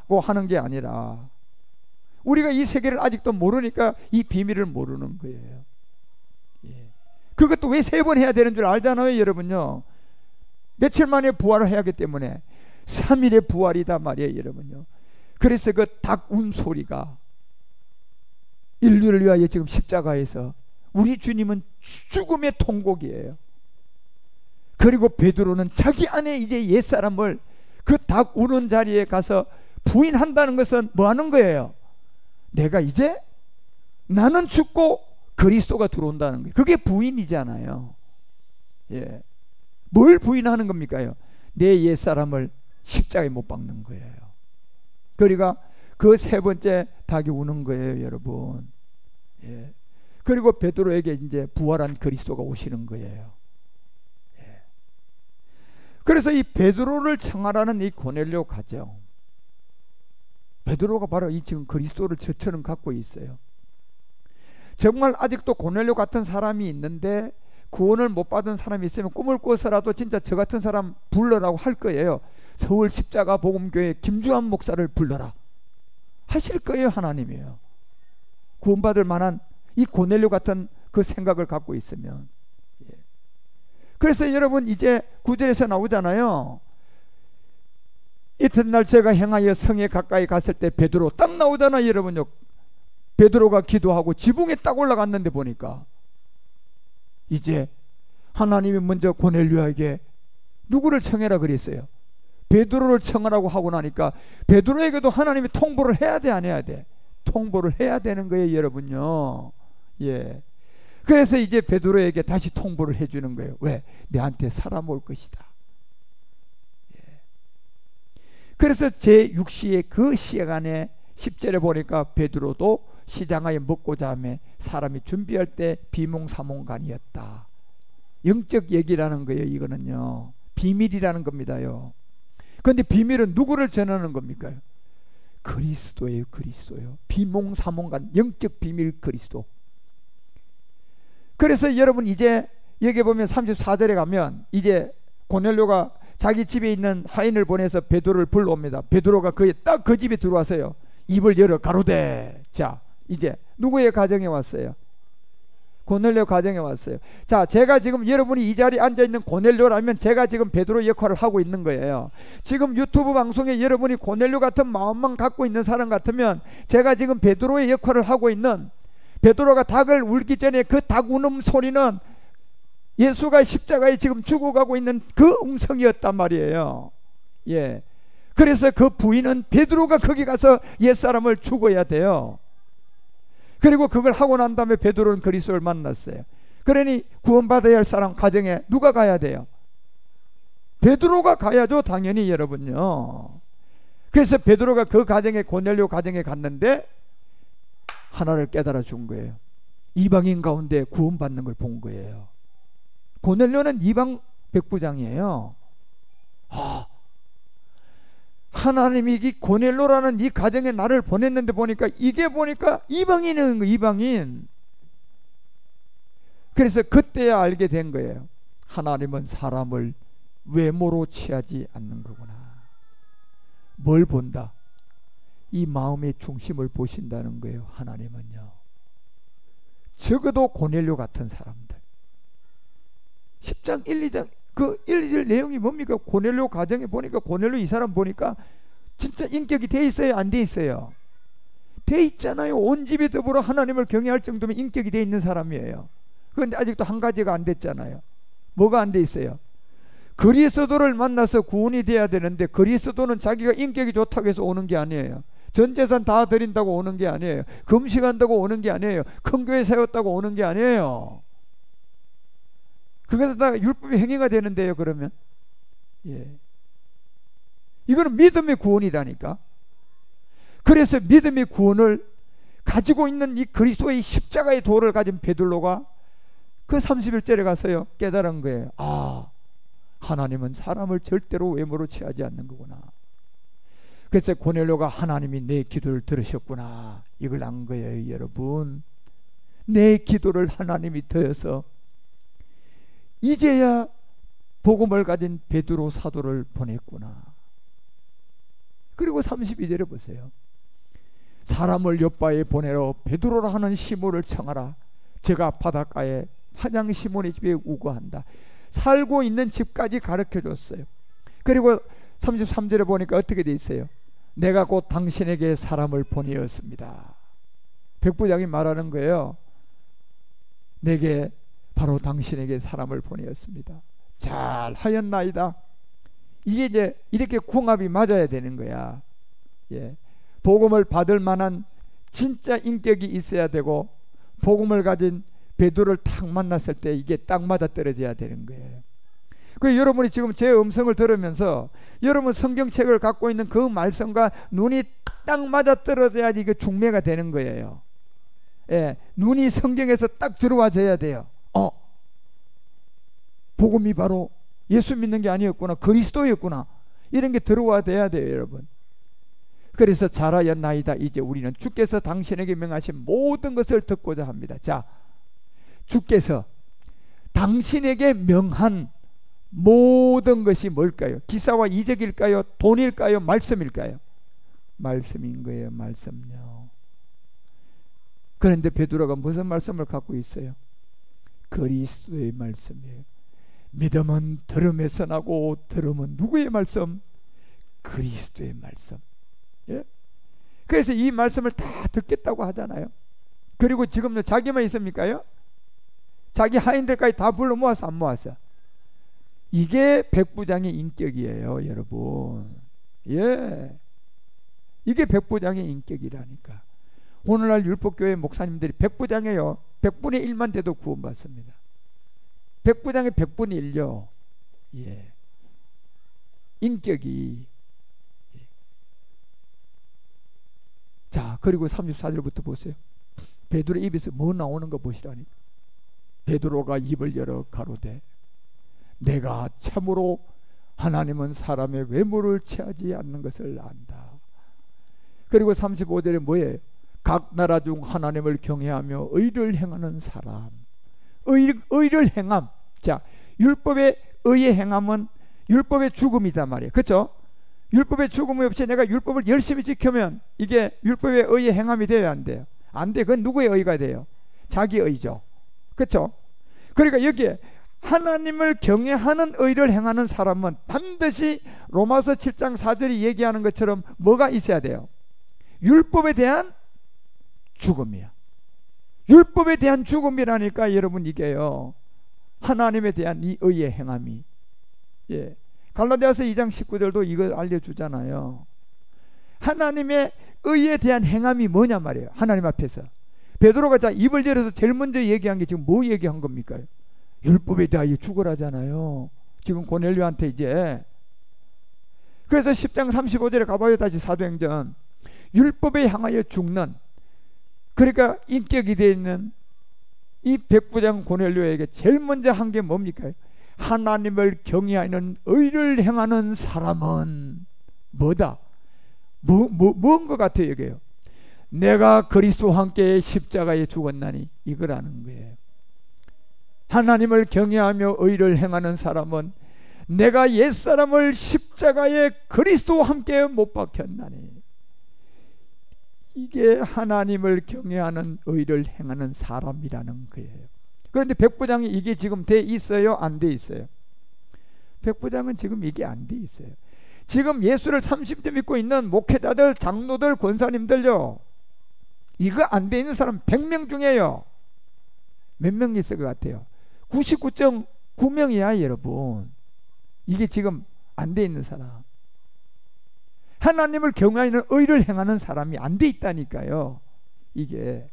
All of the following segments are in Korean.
받고 하는 게 아니라 우리가 이 세계를 아직도 모르니까 이 비밀을 모르는 거예요. 예. 그것도 왜 3번 해야 되는 줄 알잖아요, 여러분요. 며칠 만에 부활을 해야 하기 때문에 3일의 부활이다 말이에요, 여러분요. 그래서 그 닭 운 소리가 인류를 위하여 지금 십자가에서 우리 주님은 죽음의 통곡이에요. 그리고 베드로는 자기 안에 이제 옛사람을 그 닭 우는 자리에 가서 부인한다는 것은 뭐 하는 거예요? 내가 이제 나는 죽고 그리스도가 들어온다는 거예요. 그게 부인이잖아요. 예. 뭘 부인하는 겁니까요? 내 옛사람을 십자가에 못 박는 거예요. 그러니까 그 3번째 닭이 우는 거예요, 여러분. 예. 그리고 베드로에게 이제 부활한 그리스도가 오시는 거예요. 예. 그래서 이 베드로를 청하라는 이 고넬료 가정, 베드로가 바로 이 지금 그리스도를 저처럼 갖고 있어요. 정말 아직도 고넬료 같은 사람이 있는데 구원을 못 받은 사람이 있으면 꿈을 꿔서라도 진짜 저 같은 사람 불러라고 할 거예요. 서울 십자가 복음교회 김주환 목사를 불러라 하실 거예요. 하나님이에요. 구원받을 만한 이 고넬료 같은 그 생각을 갖고 있으면. 예. 그래서 여러분 이제 9절에서 나오잖아요. 이튿날 제가 행하여 성에 가까이 갔을 때 베드로 딱 나오잖아요, 여러분요. 베드로가 기도하고 지붕에 딱 올라갔는데 보니까 이제 하나님이 먼저 고넬료에게 누구를 청해라 그랬어요? 베드로를 청하라고 하고 나니까 베드로에게도 하나님이 통보를 해야 돼, 안 해야 돼? 통보를 해야 되는 거예요, 여러분요. 예. 그래서 이제 베드로에게 다시 통보를 해주는 거예요. 왜? 내한테 사람 올 것이다. 예. 그래서 제6시의 그 시간에 10절에 보니까 베드로도 시장하에 먹고자 하며 사람이 준비할 때 비몽사몽간이었다. 영적 얘기라는 거예요. 이거는요, 비밀이라는 겁니다요. 그런데 비밀은 누구를 전하는 겁니까? 그리스도예요. 그리스도요. 비몽사몽간, 영적 비밀 그리스도. 그래서 여러분 이제 여기 보면 34절에 가면 이제 고넬료가 자기 집에 있는 하인을 보내서 베드로를 불러옵니다. 베드로가 딱 그 집에 들어와서요, 입을 열어 가로되. 자, 이제 누구의 가정에 왔어요? 고넬료 가정에 왔어요. 자, 제가 지금 여러분이 이 자리에 앉아있는 고넬료라면 제가 지금 베드로 역할을 하고 있는 거예요. 지금 유튜브 방송에 여러분이 고넬료 같은 마음만 갖고 있는 사람 같으면 제가 지금 베드로의 역할을 하고 있는, 베드로가 닭을 울기 전에 그 닭 우는 소리는 예수가 십자가에 지금 죽어가고 있는 그 음성이었단 말이에요. 예. 그래서 그 부인은 베드로가 거기 가서 옛사람을 죽어야 돼요. 그리고 그걸 하고 난 다음에 베드로는 그리스도를 만났어요. 그러니 구원받아야 할 사람 가정에 누가 가야 돼요? 베드로가 가야죠, 당연히, 여러분요. 그래서 베드로가 그 가정에, 고넬료 가정에 갔는데 하나를 깨달아 준 거예요. 이방인 가운데 구원받는 걸 본 거예요. 고넬료는 이방 백부장이에요. 하나님이 이 고넬료라는 이 가정에 나를 보냈는데 보니까 이게 보니까 이방인은 이방인. 그래서 그때야 알게 된 거예요. 하나님은 사람을 외모로 취하지 않는 거구나. 뭘 본다? 이 마음의 중심을 보신다는 거예요. 하나님은요. 적어도 고넬료 같은 사람들, 10장 1, 2장 그 1, 2절 내용이 뭡니까? 고넬료 가정에 보니까, 고넬료 이 사람 보니까 진짜 인격이 돼 있어요, 안 돼 있어요? 돼 있잖아요. 온 집이 더불어 하나님을 경외할 정도면 인격이 돼 있는 사람이에요. 그런데 아직도 한 가지가 안 됐잖아요. 뭐가 안 돼 있어요? 그리스도를 만나서 구원이 돼야 되는데, 그리스도는 자기가 인격이 좋다고 해서 오는 게 아니에요. 전 재산 다 드린다고 오는 게 아니에요. 금식한다고 오는 게 아니에요. 큰 교회 세웠다고 오는 게 아니에요. 그것은 다 율법의 행위가 되는데요, 그러면. 예. 이거는 믿음의 구원이라니까. 그래서 믿음의 구원을 가지고 있는 이 그리스도의 십자가의 도를 가진 베드로가 그 31절에 가서요, 깨달은 거예요. 하나님은 사람을 절대로 외모로 취하지 않는 거구나. 그래서 고넬료가 하나님이 내 기도를 들으셨구나, 이걸 안 거예요, 여러분. 내 기도를 하나님이 들어서 이제야 복음을 가진 베드로 사도를 보냈구나. 그리고 32절에 보세요. 사람을 요바에 보내러 베드로라 하는 시몬을 청하라. 제가 바닷가에 화장 시몬의 집에 우거한다. 살고 있는 집까지 가르쳐 줬어요. 그리고 33절에 보니까 어떻게 돼 있어요? 내가 곧 당신에게 사람을 보내었습니다. 백부장이 말하는 거예요. 내게 바로 당신에게 사람을 보내었습니다. 잘 하였나이다. 이게 이제 이렇게 궁합이 맞아야 되는 거야. 예. 복음을 받을 만한 진짜 인격이 있어야 되고, 복음을 가진 베드로를 딱 만났을 때 이게 딱 맞아 떨어져야 되는 거예요. 그 여러분이 지금 제 음성을 들으면서 여러분 성경책을 갖고 있는 그 말씀과 눈이 딱 맞아 떨어져야지 이게 중매가 되는 거예요. 예, 눈이 성경에서 딱 들어와져야 돼요. 복음이 바로 예수 믿는 게 아니었구나, 그리스도였구나, 이런 게 들어와야 돼요, 여러분. 그래서 잘하였나이다. 이제 우리는 주께서 당신에게 명하신 모든 것을 듣고자 합니다. 자, 주께서 당신에게 명한 모든 것이 뭘까요? 기사와 이적일까요? 돈일까요? 말씀일까요? 말씀인 거예요. 말씀요. 그런데 베드로가 무슨 말씀을 갖고 있어요? 그리스도의 말씀이에요. 믿음은 들음에서 나고 들음은 누구의 말씀? 그리스도의 말씀. 예? 그래서 이 말씀을 다 듣겠다고 하잖아요. 그리고 지금요, 자기만 있습니까요? 자기 하인들까지 다 불러 모아서 안 모았어. 이게 백부장의 인격이에요, 여러분. 예, 이게 백부장의 인격이라니까. 오늘날 율법교회 목사님들이 백부장이에요. 100분의 1만 돼도 구원받습니다. 백부장의 100분의 1요. 예, 인격이. 예. 자, 그리고 34절부터 보세요. 베드로 입에서 뭐 나오는 거 보시라니까. 베드로가 입을 열어 가로되 내가 참으로 하나님은 사람의 외모를 취하지 않는 것을 안다. 그리고 35절에 뭐예요? 각 나라 중 하나님을 경외하며 의를 행하는 사람. 의를 행함. 자, 율법의 의의 행함은 율법의 죽음이단 말이에요. 그렇죠? 율법의 죽음이 없이 내가 율법을 열심히 지키면 이게 율법의 의의 행함이 돼야 안 돼요? 안 돼. 그건 누구의 의가 돼요? 자기 의죠. 그렇죠? 그러니까 여기에 하나님을 경외하는 의를 행하는 사람은 반드시 로마서 7장 4절이 얘기하는 것처럼 뭐가 있어야 돼요? 율법에 대한 죽음이야. 율법에 대한 죽음이라니까 여러분, 이게요, 하나님에 대한 이 의의 행함이. 예, 갈라디아서 2장 19절도 이걸 알려주잖아요. 하나님의 의에 대한 행함이 뭐냐 말이에요. 하나님 앞에서 베드로가 자 입을 열어서 제일 먼저 얘기한 게 지금 뭐 얘기한 겁니까? 율법에 대하여 죽으라잖아요. 지금 고넬료한테 이제. 그래서 10장 35절에 가봐요. 다시 사도행전. 율법에 향하여 죽는, 그러니까 인격이 되어 있는 이 백부장 고넬료에게 제일 먼저 한 게 뭡니까? 하나님을 경외하는 의를 행하는 사람은 뭐다? 뭔 것 같아요 이게요? 내가 그리스도와 함께 십자가에 죽었나니, 이거라는 거예요. 하나님을 경외하며 의를 행하는 사람은 내가 옛사람을 십자가에 그리스도와 함께 못 박혔나니, 이게 하나님을 경외하는 의를 행하는 사람이라는 거예요. 그런데 백부장이 이게 지금 돼 있어요? 안 돼 있어요? 백부장은 지금 이게 안 돼 있어요. 지금 예수를 30대 믿고 있는 목회자들, 장로들, 권사님들요, 이거 안 돼 있는 사람 100명 중에요, 몇 명 있을 것 같아요? 99.9명이야 여러분. 이게 지금 안 돼 있는 사람, 하나님을 경외하는 의를 행하는 사람이 안 돼 있다니까요. 이게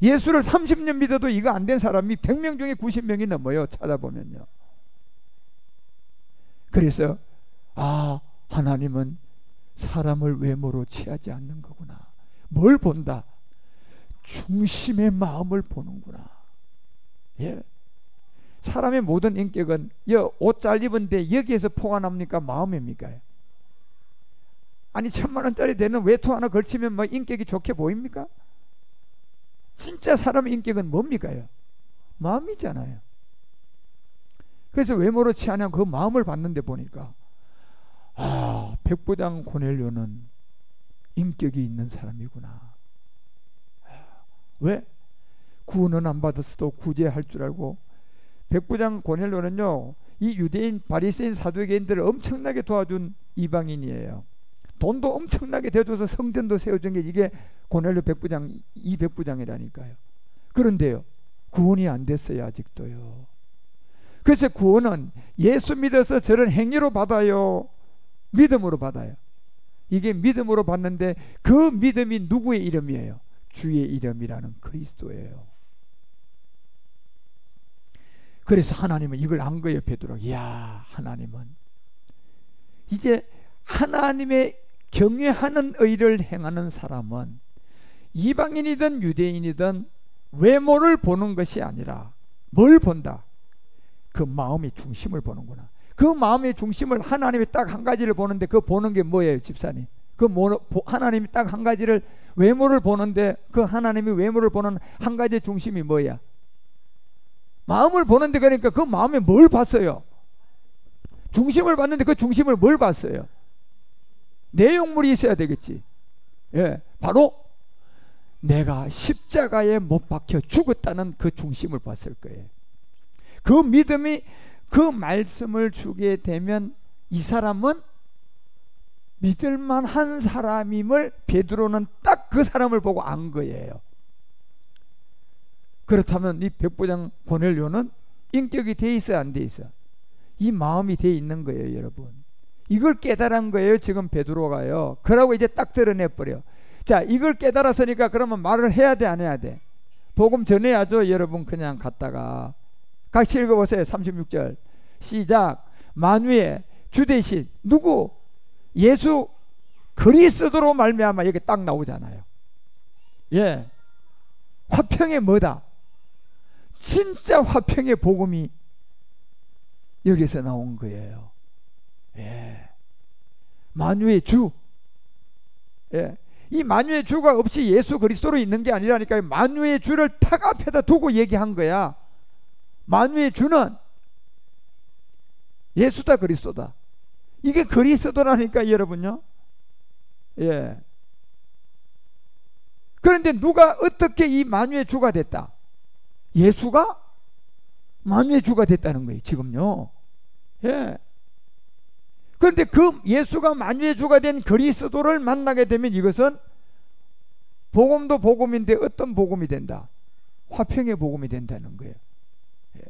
예수를 30년 믿어도 이거 안 된 사람이 100명 중에 90명이 넘어요, 찾아보면요. 그래서 하나님은 사람을 외모로 취하지 않는 거구나. 뭘 본다? 중심의 마음을 보는구나. 예. 사람의 모든 인격은 옷 잘 입은데 여기에서 포가 납니까? 마음입니까? 아니 1000만원짜리 되는 외투 하나 걸치면 뭐 인격이 좋게 보입니까? 진짜 사람의 인격은 뭡니까? 마음이잖아요. 그래서 외모로 취하냐, 그 마음을 봤는데 보니까 백부장 고넬료는 인격이 있는 사람이구나. 왜? 구원은 안 받았어도 구제할 줄 알고. 백부장 고넬료는요, 이 유대인 바리새인 사두개인들을 엄청나게 도와준 이방인이에요. 돈도 엄청나게 대줘서 성전도 세워준 게 이게 고넬료 백부장, 이 백부장이라니까요. 그런데요, 구원이 안 됐어요. 아직도요. 그래서 구원은 예수 믿어서 저런 행위로 받아요, 믿음으로 받아요? 이게 믿음으로 받는데 그 믿음이 누구의 이름이에요? 주의 이름이라는 그리스도예요. 그래서 하나님은 이걸 안 거예요. 베드로, 이야, 하나님은 이제 하나님의 경외하는 의를 행하는 사람은 이방인이든 유대인이든 외모를 보는 것이 아니라 뭘 본다? 그 마음의 중심을 보는구나. 그 마음의 중심을 하나님이 딱 한 가지를 보는데 그 보는 게 뭐예요, 집사님? 그 하나님이 딱 한 가지를 외모를 보는데 그 하나님이 외모를 보는 한 가지의 중심이 뭐야? 마음을 보는데, 그러니까 그 마음에 뭘 봤어요? 중심을 봤는데 그 중심을 뭘 봤어요? 내용물이 있어야 되겠지. 예, 바로 내가 십자가에 못 박혀 죽었다는 그 중심을 봤을 거예요. 그 믿음이, 그 말씀을 주게 되면 이 사람은 믿을만한 사람임을 베드로는 딱 그 사람을 보고 안 거예요. 그렇다면 이 백부장 고넬료는 인격이 돼 있어야 안 돼 있어? 이 마음이 돼 있는 거예요, 여러분. 이걸 깨달은 거예요, 지금 베드로가요. 그러고 이제 딱 드러내버려. 자, 이걸 깨달았으니까 그러면 말을 해야 돼, 안 해야 돼? 복음 전해야죠, 여러분. 그냥 갔다가 같이 읽어보세요. 36절 시작. 만유의 주 대신 누구? 예수 그리스도로 말미암아. 여기 딱 나오잖아요. 예, 화평의 뭐다? 진짜 화평의 복음이 여기서 나온 거예요. 예, 만유의 주. 예, 이 만유의 주가 없이 예수 그리스도로 있는 게 아니라니까요. 만유의 주를 탁 앞에다 두고 얘기한 거야. 만유의 주는 예수다, 그리스도다. 이게 그리스도라니까, 여러분요. 예. 그런데 누가 어떻게 이 만유의 주가 됐다? 예수가 만유의 주가 됐다는 거예요, 지금요. 예. 그런데 그 예수가 만유의 주가 된 그리스도를 만나게 되면 이것은 복음도 복음인데 어떤 복음이 된다? 화평의 복음이 된다는 거예요. 예.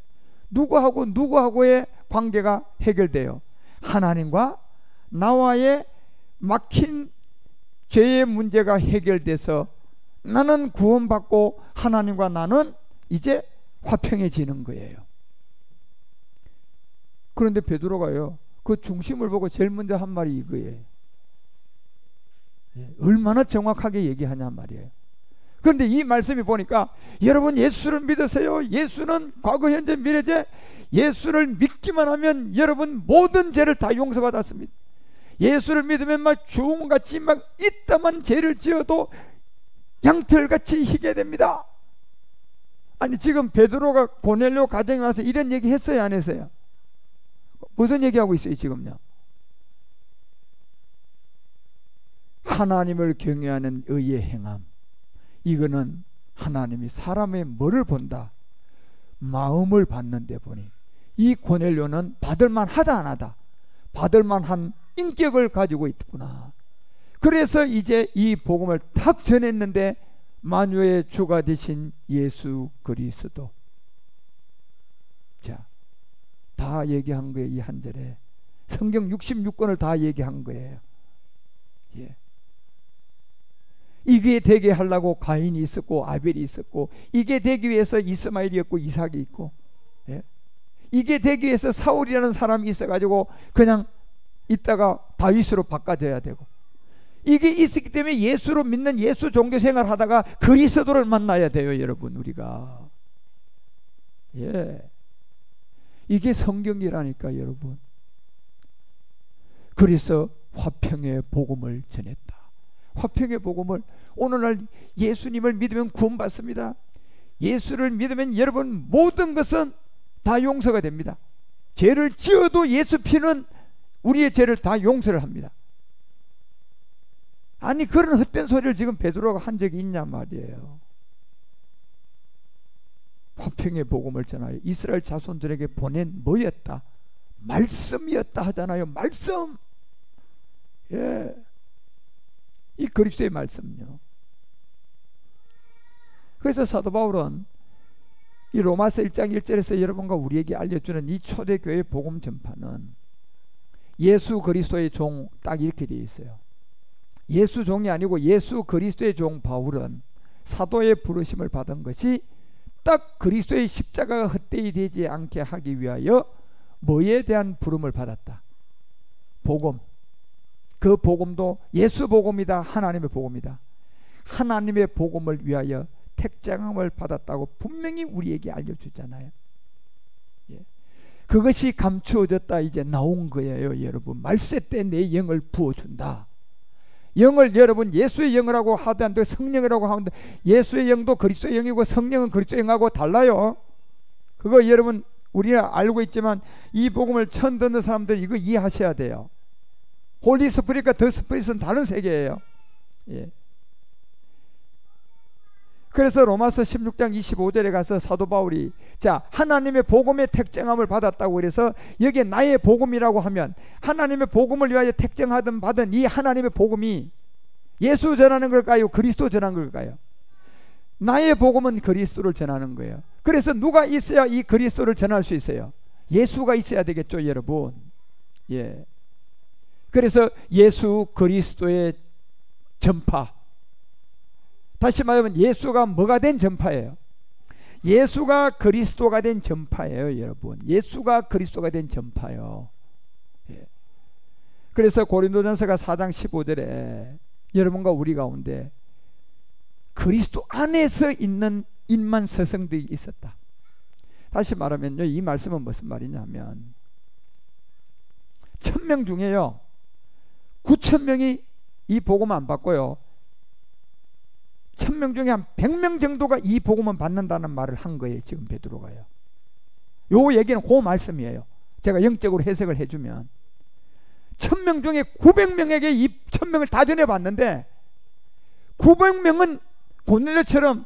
누구하고의 관계가 해결돼요? 하나님과 나와의 막힌 죄의 문제가 해결돼서 나는 구원받고 하나님과 나는 이제 화평해지는 거예요. 그런데 베드로가요, 그 중심을 보고 제일 먼저 한 말이 이거예요. 얼마나 정확하게 얘기하냐 말이에요. 그런데 이 말씀이 보니까 여러분 예수를 믿으세요. 예수는 과거 현재 미래제. 예수를 믿기만 하면 여러분 모든 죄를 다 용서받았습니다. 예수를 믿으면 막 주홍같이 막 이따만 죄를 지어도 양털같이 희게 됩니다. 아니 지금 베드로가 고넬료 가정에 와서 이런 얘기 했어요, 안 했어요? 무슨 얘기하고 있어요 지금요? 하나님을 경외하는 의의 행함. 이거는 하나님이 사람의 뭐를 본다? 마음을 봤는데 보니 이 고넬료는 받을만 하다 안 하다? 받을만한 인격을 가지고 있구나. 그래서 이제 이 복음을 탁 전했는데 만유의 주가 되신 예수 그리스도. 자, 다 얘기한 거예요. 이 한 절에 성경 66권을 다 얘기한 거예요. 예. 이게 되게 하려고 가인이 있었고 아벨이 있었고, 이게 되기 위해서 이스마엘이었고 이삭이 있고, 예? 이게 되기 위해서 사울이라는 사람이 있어가지고 그냥 있다가 다윗으로 바꿔줘야 되고, 이게 있었기 때문에 예수로 믿는 예수 종교 생활 하다가 그리스도를 만나야 돼요, 여러분. 우리가 예, 이게 성경이라니까, 여러분. 그래서 화평의 복음을 전했다. 화평의 복음을, 오늘날 예수님을 믿으면 구원받습니다. 예수를 믿으면 여러분 모든 것은 다 용서가 됩니다. 죄를 지어도 예수 피는 우리의 죄를 다 용서를 합니다. 아니 그런 헛된 소리를 지금 베드로가 한 적이 있냐 말이에요. 화평의 복음을 전하여 이스라엘 자손들에게 보낸 뭐였다? 말씀이었다 하잖아요. 말씀. 예, 이 그리스도의 말씀요. 그래서 사도 바울은 이 로마서 1장 1절에서 여러분과 우리에게 알려주는 이 초대교회 복음 전파는 예수 그리스도의 종, 딱 이렇게 되어 있어요. 예수 종이 아니고 예수 그리스도의 종 바울은 사도의 부르심을 받은 것이 딱 그리스도의 십자가가 헛되이 되지 않게 하기 위하여 뭐에 대한 부름을 받았다? 복음. 그 복음도 예수 복음이다. 하나님의 복음이다. 하나님의 복음을 위하여 택정함을 받았다고 분명히 우리에게 알려주잖아요. 예. 그것이 감추어졌다 이제 나온 거예요. 여러분 말세 때 내 영을 부어준다. 영을 여러분 예수의 영이라고 하던데 성령이라고 하는데 예수의 영도 그리스도의 영이고 성령은 그리스도의 영하고 달라요. 그거 여러분 우리가 알고 있지만 이 복음을 처음 듣는 사람들 이거 이해하셔야 돼요. 홀리 스피릿과 더 스피릿은 다른 세계예요. 예. 그래서 로마서 16장 25절에 가서 사도 바울이 자 하나님의 복음의 택정함을 받았다고 그래서 여기에 나의 복음이라고 하면 하나님의 복음을 위하여 택정하든 받은 이 하나님의 복음이 예수 전하는 걸까요? 그리스도 전하는 걸까요? 나의 복음은 그리스도를 전하는 거예요. 그래서 누가 있어야 이 그리스도를 전할 수 있어요? 예수가 있어야 되겠죠, 여러분. 예. 그래서 예수 그리스도의 전파. 다시 말하면 예수가 뭐가 된 전파예요? 예수가 그리스도가 된 전파예요, 여러분. 예수가 그리스도가 된 전파요. 예. 그래서 고린도전서가 4장 15절에 여러분과 우리 가운데 그리스도 안에서 있는 인만 서성들이 있었다. 다시 말하면요, 이 말씀은 무슨 말이냐면 1000명 중에요 9,000명이 이 복음 안 받고요 1000명 중에 한 100명 정도가 이 복음은 받는다는 말을 한 거예요. 지금 베드로가요. 요 얘기는 그 말씀이에요. 제가 영적으로 해석을 해주면 1000명 중에 900명에게 이 1000명을 다 전해봤는데 900명은 고넬료처럼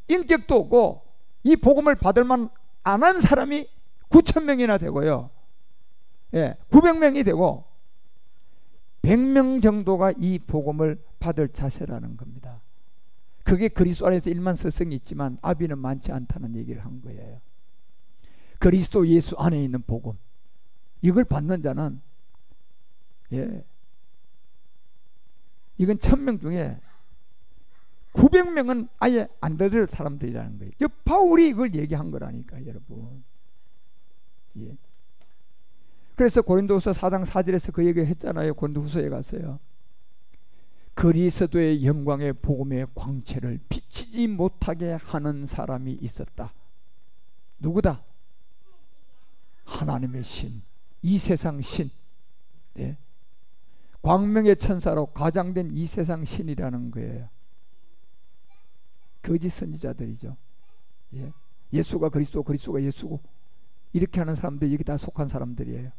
인격도 없고 이 복음을 받을만 안 한 사람이 9,000명이나 되고요. 예, 900명이 되고 100명 정도가 이 복음을 받을 자세라는 겁니다. 그게 그리스도 안에서 일만 서성이 있지만 아비는 많지 않다는 얘기를 한 거예요. 그리스도 예수 안에 있는 복음 이걸 받는 자는 예, 이건 1000명 중에 900명은 아예 안 들을 사람들이라는 거예요. 바울이 이걸 얘기한 거라니까 여러분. 예. 그래서 고린도후서 4장 4절에서 그 얘기를 했잖아요. 고린도후서에 갔어요. 그리스도의 영광의 복음의 광채를 비치지 못하게 하는 사람이 있었다. 누구다? 하나님의 신, 이 세상 신. 예. 광명의 천사로 가장된 이 세상 신이라는 거예요. 거짓 선지자들이죠. 예. 예수가 그리스도, 그리스도가 예수고 이렇게 하는 사람들이 여기 다 속한 사람들이에요.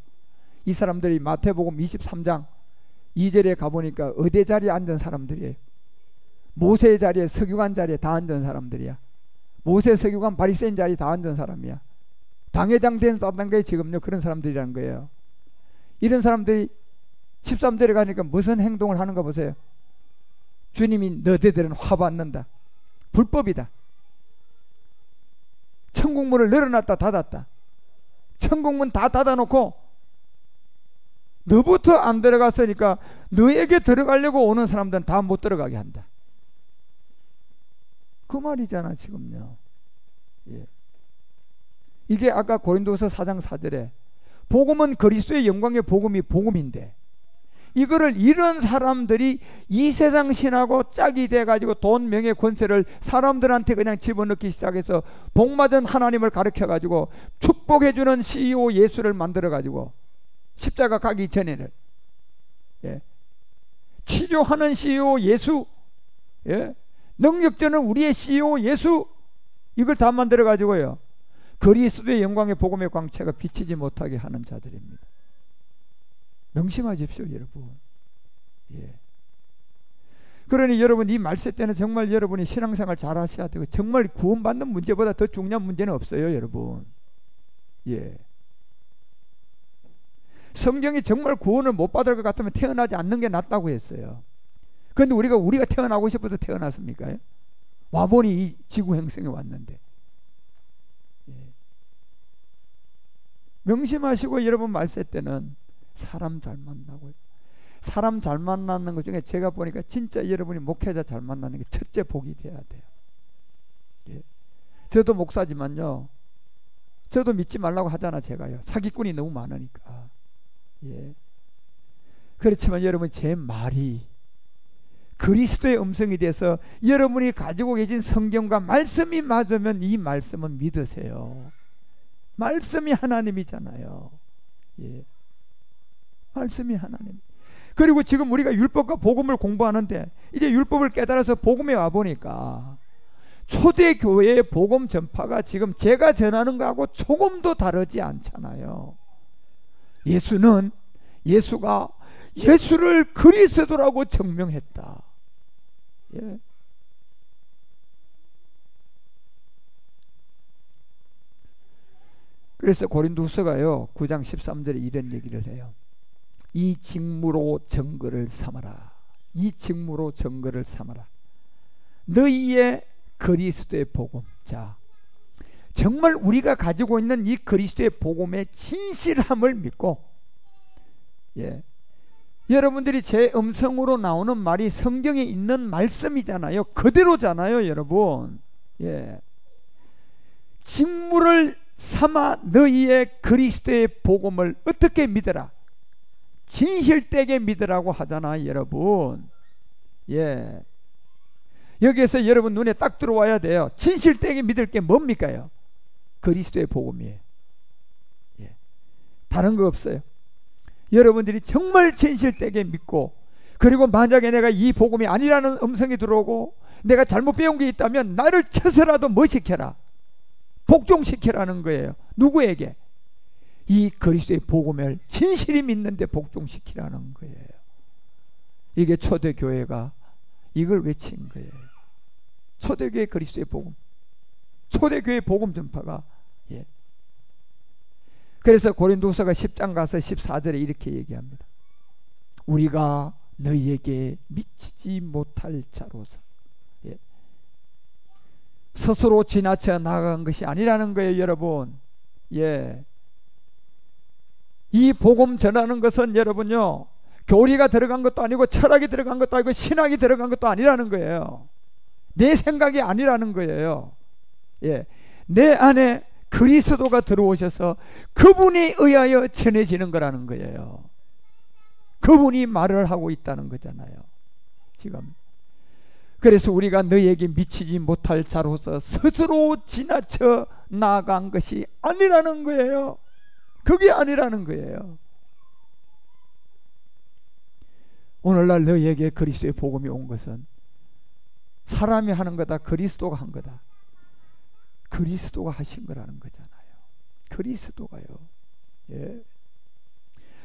이 사람들이 마태복음 23장 2절에 가보니까 의대 자리에 앉은 사람들이에요. 모세 자리에 서기관 자리에 다 앉은 사람들이야. 모세 서기관 바리새인 자리에 다 앉은 사람이야. 당회장 된 사람들이 지금요 그런 사람들이라는 거예요. 이런 사람들이 13절에 가니까 무슨 행동을 하는가 보세요. 주님이 너희들은 화 받는다. 불법이다. 천국문을 열어놨다 닫았다. 천국문 다 닫아놓고 너부터 안 들어갔으니까 너에게 들어가려고 오는 사람들은 다 못 들어가게 한다. 그 말이잖아 지금요. 예. 이게 아까 고린도서 4장 4절에 복음은 그리스도의 영광의 복음이 복음인데 이거를 이런 사람들이 이 세상 신하고 짝이 돼가지고 돈, 명예, 권세를 사람들한테 그냥 집어넣기 시작해서 복맞은 하나님을 가르쳐가지고 축복해주는 CEO 예수를 만들어가지고 십자가 가기 전에는 예. 치료하는 CEO 예수, 예. 능력자는 우리의 CEO 예수, 이걸 다 만들어 가지고요 그리스도의 영광의 복음의 광채가 비치지 못하게 하는 자들입니다. 명심하십시오 여러분. 예. 그러니 여러분 이 말세 때는 정말 여러분이 신앙생활 잘 하셔야 되고, 정말 구원받는 문제보다 더 중요한 문제는 없어요, 여러분. 예. 성경이 정말 구원을 못 받을 것 같으면 태어나지 않는 게 낫다고 했어요. 그런데 우리가 태어나고 싶어서 태어났습니까? 와보니 이 지구 행성에 왔는데. 예. 명심하시고 여러분 말세 때는 사람 잘 만나고요. 사람 잘 만나는 것 중에 제가 보니까 진짜 여러분이 목회자 잘 만나는 게 첫째 복이 돼야 돼요. 예. 저도 목사지만요, 저도 믿지 말라고 하잖아. 제가요, 사기꾼이 너무 많으니까. 예. 그렇지만 여러분, 제 말이 그리스도의 음성이 돼서 여러분이 가지고 계신 성경과 말씀이 맞으면 이 말씀은 믿으세요. 말씀이 하나님이잖아요. 예. 말씀이 하나님. 그리고 지금 우리가 율법과 복음을 공부하는데, 이제 율법을 깨달아서 복음에 와보니까 초대교회의 복음 전파가 지금 제가 전하는 거하고 조금도 다르지 않잖아요. 예수가 예수를 그리스도라고 증명했다. 예. 그래서 고린도후서가요 9장 13절에 이런 얘기를 해요. 이 직무로 증거를 삼아라. 이 직무로 증거를 삼아라. 너희의 그리스도의 복음. 자, 정말 우리가 가지고 있는 이 그리스도의 복음의 진실함을 믿고, 예, 여러분들이 제 음성으로 나오는 말이 성경에 있는 말씀이잖아요. 그대로잖아요, 여러분. 예. 직무를 삼아 너희의 그리스도의 복음을 어떻게 믿어라? 진실되게 믿으라고 하잖아, 여러분. 예. 여기에서 여러분 눈에 딱 들어와야 돼요. 진실되게 믿을 게 뭡니까요? 그리스도의 복음이에요. 예. 다른 거 없어요. 여러분들이 정말 진실되게 믿고, 그리고 만약에 내가 이 복음이 아니라는 음성이 들어오고 내가 잘못 배운 게 있다면 나를 쳐서라도 뭐 시켜라? 복종시키라는 거예요. 누구에게? 이 그리스도의 복음을 진실히 믿는데 복종시키라는 거예요. 이게 초대교회가 이걸 외친 거예요. 초대교회 그리스도의 복음, 초대교회 복음 전파가. 예. 그래서 고린도후서가 10장 가서 14절에 이렇게 얘기합니다. 우리가 너희에게 미치지 못할 자로서, 예, 스스로 지나쳐 나간 것이 아니라는 거예요, 여러분. 예. 이 복음 전하는 것은 여러분요, 교리가 들어간 것도 아니고 철학이 들어간 것도 아니고 신학이 들어간 것도 아니라는 거예요. 내 생각이 아니라는 거예요. 예. 내 안에 그리스도가 들어오셔서 그분에 의하여 전해지는 거라는 거예요. 그분이 말을 하고 있다는 거잖아요, 지금. 그래서 우리가 너희에게 미치지 못할 자로서 스스로 지나쳐 나간 것이 아니라는 거예요. 그게 아니라는 거예요. 오늘날 너희에게 그리스도의 복음이 온 것은 사람이 하는 거다, 그리스도가 한 거다. 그리스도가 하신 거라는 거잖아요. 그리스도가요. 예.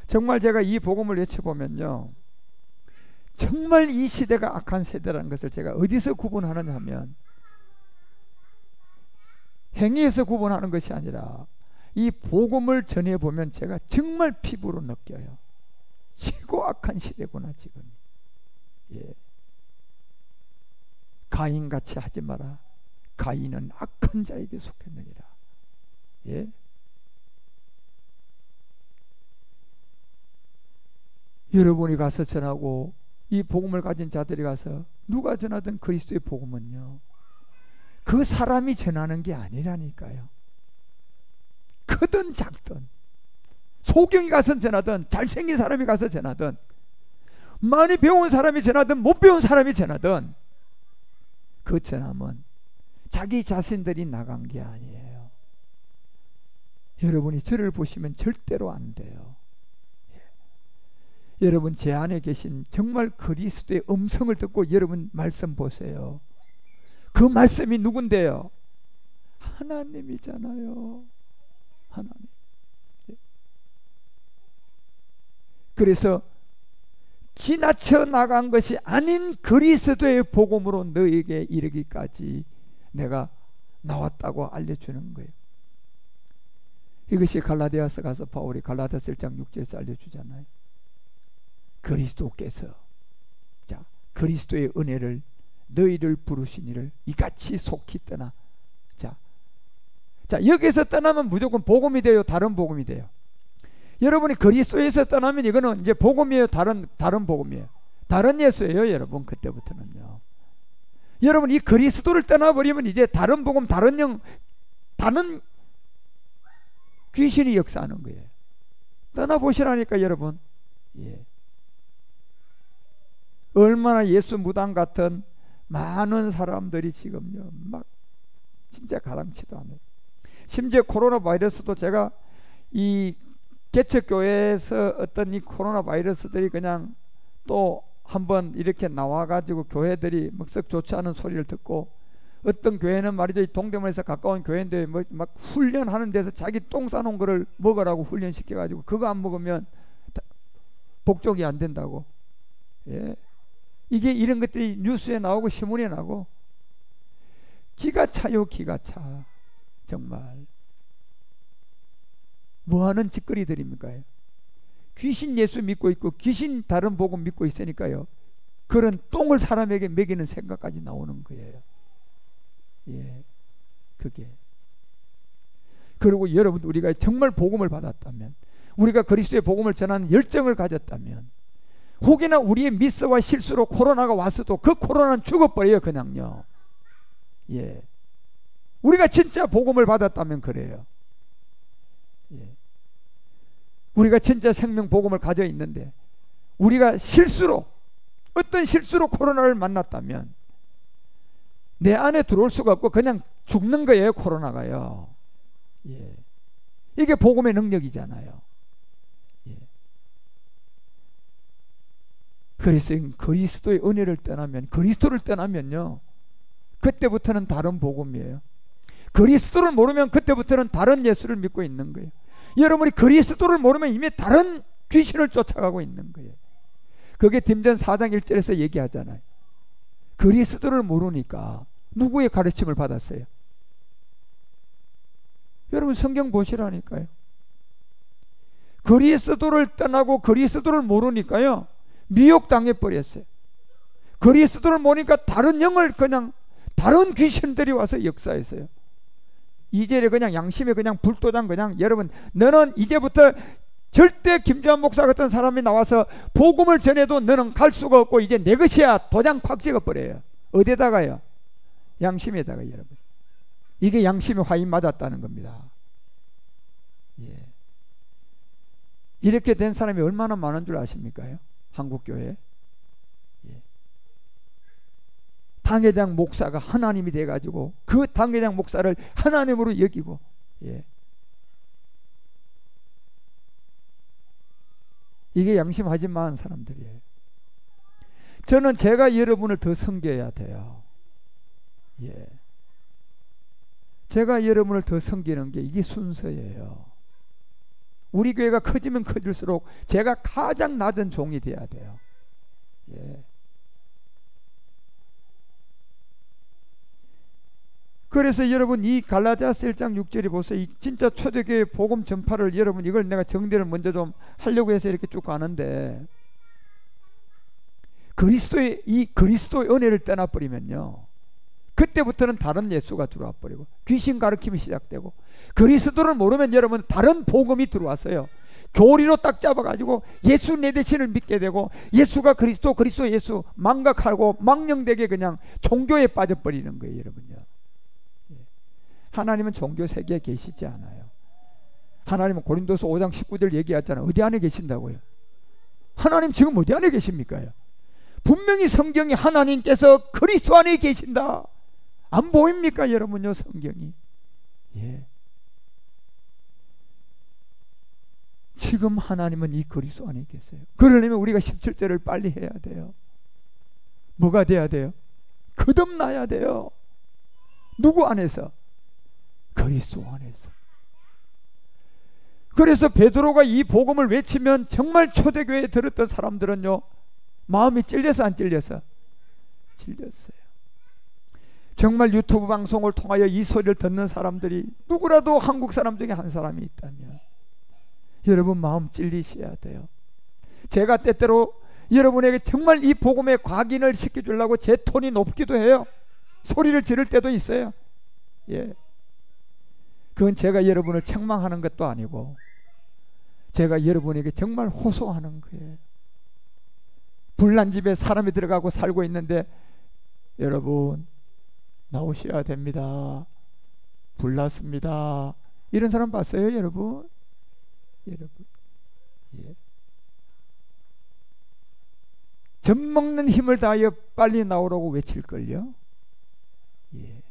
정말 제가 이 복음을 외쳐보면요, 정말 이 시대가 악한 세대라는 것을 제가 어디서 구분하느냐 하면, 행위에서 구분하는 것이 아니라 이 복음을 전해보면 제가 정말 피부로 느껴요. 최고 악한 시대구나 지금. 예. 가인같이 하지 마라. 가인은 악한 자에게 속했느니라. 예. 여러분이 가서 전하고 이 복음을 가진 자들이 가서 누가 전하든 그리스도의 복음은요, 그 사람이 전하는 게 아니라니까요. 크든 작든, 소경이 가서 전하든 잘생긴 사람이 가서 전하든, 많이 배운 사람이 전하든 못 배운 사람이 전하든, 그 전함은 자기 자신들이 나간 게 아니에요. 여러분이 저를 보시면 절대로 안 돼요. 예. 여러분 제 안에 계신 정말 그리스도의 음성을 듣고 여러분 말씀 보세요. 그 말씀이 누군데요? 하나님이잖아요. 하나님. 예. 그래서 지나쳐 나간 것이 아닌 그리스도의 복음으로 너에게 이르기까지 내가 나왔다고 알려주는 거예요. 이것이 갈라디아서 가서 바울이 갈라디아서 1장 6절에서 알려주잖아요. 그리스도께서 자 그리스도의 은혜를 너희를 부르신 이를 이같이 속히 떠나. 자 여기서 떠나면 무조건 복음이 돼요, 다른 복음이 돼요? 여러분이 그리스도에서 떠나면 이거는 이제 복음이에요, 다른 복음이에요? 다른 예수예요, 여러분. 그때부터는요. 여러분 이 그리스도를 떠나버리면 이제 다른 복음, 다른 귀신이 역사하는 거예요. 떠나보시라니까 여러분. 예. 얼마나 예수 무당 같은 많은 사람들이 지금요 막 진짜 가당치도 않아요. 심지어 코로나 바이러스도 제가 이 개척교회에서 어떤 이 코로나 바이러스들이 그냥 또 한번 이렇게 나와가지고 교회들이 막 썩 좋지 않은 소리를 듣고, 어떤 교회는 말이죠, 이 동대문에서 가까운 교회인데 뭐 막 훈련하는 데서 자기 똥 싸놓은 거를 먹으라고 훈련시켜가지고 그거 안 먹으면 복종이 안 된다고. 예. 이게 이런 것들이 뉴스에 나오고 신문에 나고 기가 차요, 기가 차. 정말 뭐하는 짓거리들입니까? 귀신 예수 믿고 있고 귀신 다른 복음 믿고 있으니까요 그런 똥을 사람에게 먹이는 생각까지 나오는 거예요. 예, 그게. 그리고 여러분, 우리가 정말 복음을 받았다면, 우리가 그리스도의 복음을 전하는 열정을 가졌다면, 혹여나 우리의 미스와 실수로 코로나가 왔어도 그 코로나는 죽어버려요, 그냥요. 예. 우리가 진짜 복음을 받았다면 그래요. 예. 우리가 진짜 생명 복음을 가져 있는데 우리가 실수로, 어떤 실수로 코로나를 만났다면 내 안에 들어올 수가 없고 그냥 죽는 거예요, 코로나가요. 예. 이게 복음의 능력이잖아요. 예. 그리스도의 은혜를 떠나면, 그리스도를 떠나면요 그때부터는 다른 복음이에요. 그리스도를 모르면 그때부터는 다른 예수를 믿고 있는 거예요. 여러분이 그리스도를 모르면 이미 다른 귀신을 쫓아가고 있는 거예요. 그게 딘전 4장 1절에서 얘기하잖아요. 그리스도를 모르니까 누구의 가르침을 받았어요? 여러분 성경 보시라니까요. 그리스도를 떠나고 그리스도를 모르니까요 미혹당해 버렸어요. 그리스도를 모르니까 다른 영을, 그냥 다른 귀신들이 와서 역사했어요. 이제는 그냥 양심에 그냥 불도장, 그냥 여러분 너는 이제부터 절대 김주환 목사 같은 사람이 나와서 복음을 전해도 너는 갈 수가 없고 이제 내 것이야, 도장 콱 찍어버려요. 어디에다가요? 양심에다가. 여러분 이게 양심에 화인 맞았다는 겁니다. 예. 이렇게 된 사람이 얼마나 많은 줄 아십니까요? 한국교회. 예. 당회장 목사가 하나님이 돼가지고 그 당회장 목사를 하나님으로 여기고. 예. 이게 양심하지 마한 사람들이에요. 저는 제가 여러분을 더 섬겨야 돼요. 예. 제가 여러분을 더 섬기는 게 이게 순서예요. 우리 교회가 커지면 커질수록 제가 가장 낮은 종이 돼야 돼요. 예. 그래서 여러분 이 갈라디아서 1장 6절이 보세요. 이 진짜 초대교회 복음 전파를, 여러분 이걸 내가 정리를 먼저 좀 하려고 해서 이렇게 쭉 가는데, 그리스도의 은혜를 떠나버리면요 그때부터는 다른 예수가 들어와 버리고 귀신 가르침이 시작되고, 그리스도를 모르면 여러분 다른 복음이 들어왔어요. 교리로 딱 잡아가지고 예수 내 대신을 믿게 되고, 예수가 그리스도 예수 망각하고 망령되게 그냥 종교에 빠져버리는 거예요, 여러분요. 하나님은 종교 세계에 계시지 않아요. 하나님은 고린도서 5장 19절 얘기하잖아요. 어디 안에 계신다고요? 하나님 지금 어디 안에 계십니까? 분명히 성경이 하나님께서 그리스도 안에 계신다. 안 보입니까 여러분요, 성경이? 예. 지금 하나님은 이 그리스도 안에 계세요. 그러려면 우리가 17절을 빨리 해야 돼요. 뭐가 돼야 돼요? 거듭나야 돼요. 누구 안에서? 그리스도 안에서. 그래서 베드로가 이 복음을 외치면 정말 초대교회에 들었던 사람들은요 마음이 찔려서 안 찔려서? 찔렸어요. 정말 유튜브 방송을 통하여 이 소리를 듣는 사람들이 누구라도 한국 사람 중에 한 사람이 있다면 여러분 마음 찔리셔야 돼요. 제가 때때로 여러분에게 정말 이 복음에 각인을 시켜주려고 제 톤이 높기도 해요. 소리를 지를 때도 있어요. 예. 그건 제가 여러분을 책망하는 것도 아니고 제가 여러분에게 정말 호소하는 거예요. 불난 집에 사람이 들어가고 살고 있는데 여러분 나오셔야 됩니다. 불났습니다. 이런 사람 봤어요, 여러분? 여러분, 예. 젖먹는 힘을 다하여 빨리 나오라고 외칠걸요. 예.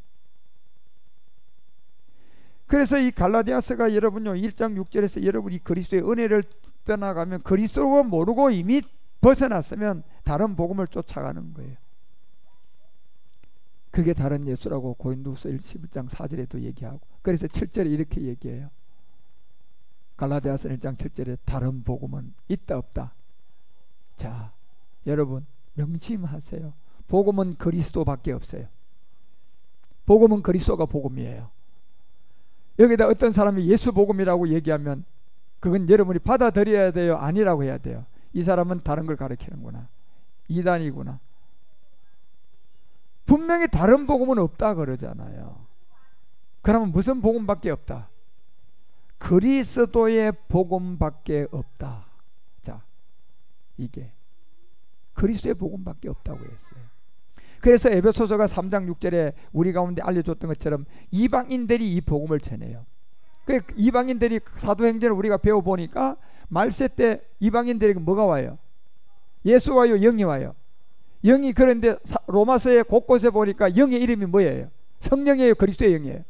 그래서 이 갈라디아서가 여러분요 1장 6절에서 여러분이 그리스도의 은혜를 떠나가면 그리스도를 모르고 이미 벗어났으면 다른 복음을 쫓아가는 거예요. 그게 다른 예수라고 고린도후서 11장 4절에도 얘기하고, 그래서 7절에 이렇게 얘기해요. 갈라디아서 1장 7절에 다른 복음은 있다 없다. 자, 여러분 명심하세요. 복음은 그리스도밖에 없어요. 복음은 그리스도가 복음이에요. 여기다 어떤 사람이 예수 복음이라고 얘기하면 그건 여러분이 받아들여야 돼요, 아니라고 해야 돼요? 이 사람은 다른 걸 가르치는구나, 이단이구나. 분명히 다른 복음은 없다 그러잖아요. 그러면 무슨 복음밖에 없다? 그리스도의 복음밖에 없다. 자, 이게 그리스도의 복음밖에 없다고 했어요. 그래서 에베소서가 3장 6절에 우리 가운데 알려줬던 것처럼 이방인들이 이 복음을 전해요. 그 이방인들이 사도행전을 우리가 배워보니까 말세 때 이방인들에게 뭐가 와요? 예수 와요, 영이 와요? 영이. 그런데 로마서에 곳곳에 보니까 영의 이름이 뭐예요? 성령이에요, 그리스도의 영이에요?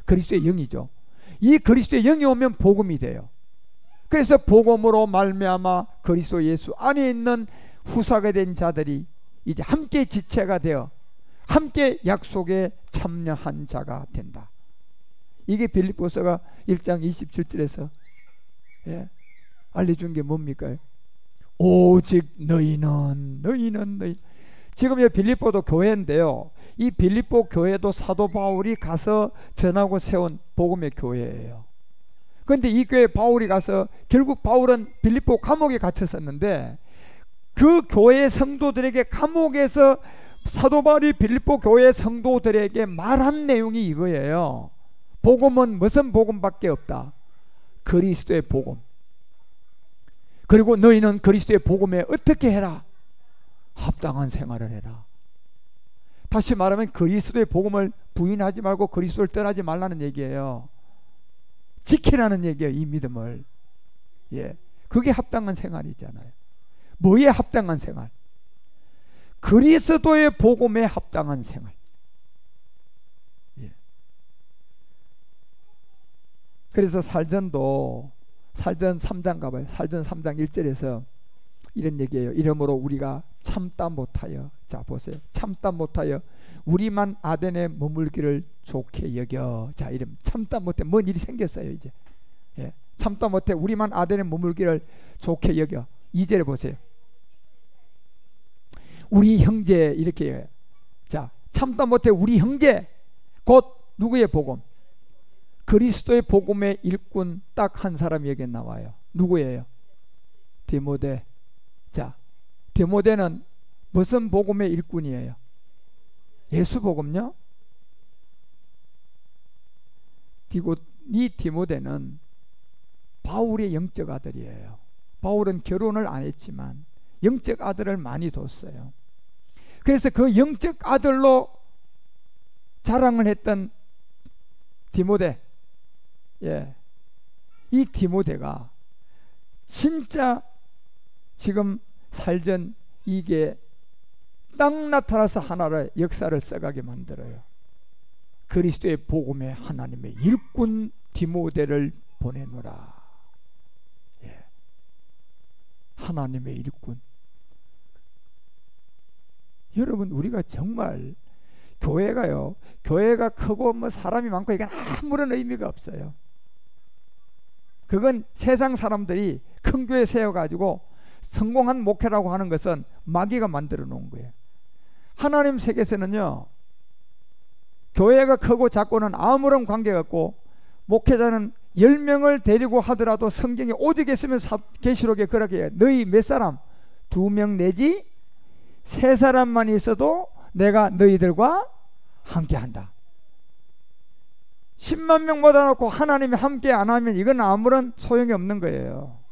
그리스도의 영이죠. 이 그리스도의 영이 오면 복음이 돼요. 그래서 복음으로 말미암아 그리스도 예수 안에 있는 후사가 된 자들이 이제 함께 지체가 되어 함께 약속에 참여한 자가 된다. 이게 빌립보서가 1장 27절에서 예, 알려준 게 뭡니까? 오직 너희는 지금 이 빌립보도 교회인데요, 이 빌립보 교회도 사도 바울이 가서 전하고 세운 복음의 교회예요. 그런데 이 교회 바울이 가서 결국 바울은 빌립보 감옥에 갇혔었는데 그 교회 성도들에게 감옥에서 사도 바울이 빌립보 교회 성도들에게 말한 내용이 이거예요. 복음은 무슨 복음밖에 없다? 그리스도의 복음. 그리고 너희는 그리스도의 복음에 어떻게 해라? 합당한 생활을 해라. 다시 말하면 그리스도의 복음을 부인하지 말고 그리스도를 떠나지 말라는 얘기예요. 지키라는 얘기예요, 이 믿음을. 예, 그게 합당한 생활이잖아요. 뭐에 합당한 생활? 그리스도의 복음에 합당한 생활. 예. 그래서 살전도 살전 3장 가봐요. 살전 3장 1절에서 이런 얘기예요. 이러므로 우리가 참다 못하여, 자 보세요, 참다 못하여 우리만 아덴에 머물기를 좋게 여겨. 자, 이름 참다 못해 뭔 일이 생겼어요 이제. 예. 참다 못해 우리만 아덴에 머물기를 좋게 여겨. 2절에 보세요. 우리 형제 이렇게 해요. 자, 참다 못해 우리 형제, 곧 누구의 복음? 그리스도의 복음의 일꾼 딱 한 사람이 여기 나와요. 누구예요? 디모데. 자, 디모데는 무슨 복음의 일꾼이에요? 예수 복음요? 이 디모데는 바울의 영적 아들이에요. 바울은 결혼을 안 했지만 영적 아들을 많이 뒀어요. 그래서 그 영적 아들로 자랑을 했던 디모데, 예, 이 디모데가 진짜 지금 살전 이게 딱 나타나서 하나의 역사를 써가게 만들어요. 그리스도의 복음에 하나님의 일꾼 디모데를 보내노라. 예. 하나님의 일꾼. 여러분, 우리가 정말 교회가요, 교회가 크고 뭐 사람이 많고 이건 아무런 의미가 없어요. 그건 세상 사람들이 큰 교회 세워가지고 성공한 목회라고 하는 것은 마귀가 만들어 놓은 거예요. 하나님 세계에서는요, 교회가 크고 작고는 아무런 관계가 없고, 목회자는 10명을 데리고 하더라도 성경에 오직 있으면 계시록에 그렇게 해요. 너희 몇 사람? 2명 내지 3사람만 있어도 내가 너희들과 함께한다. 10만 명 모아놓고 하나님이 함께 안 하면 이건 아무런 소용이 없는 거예요.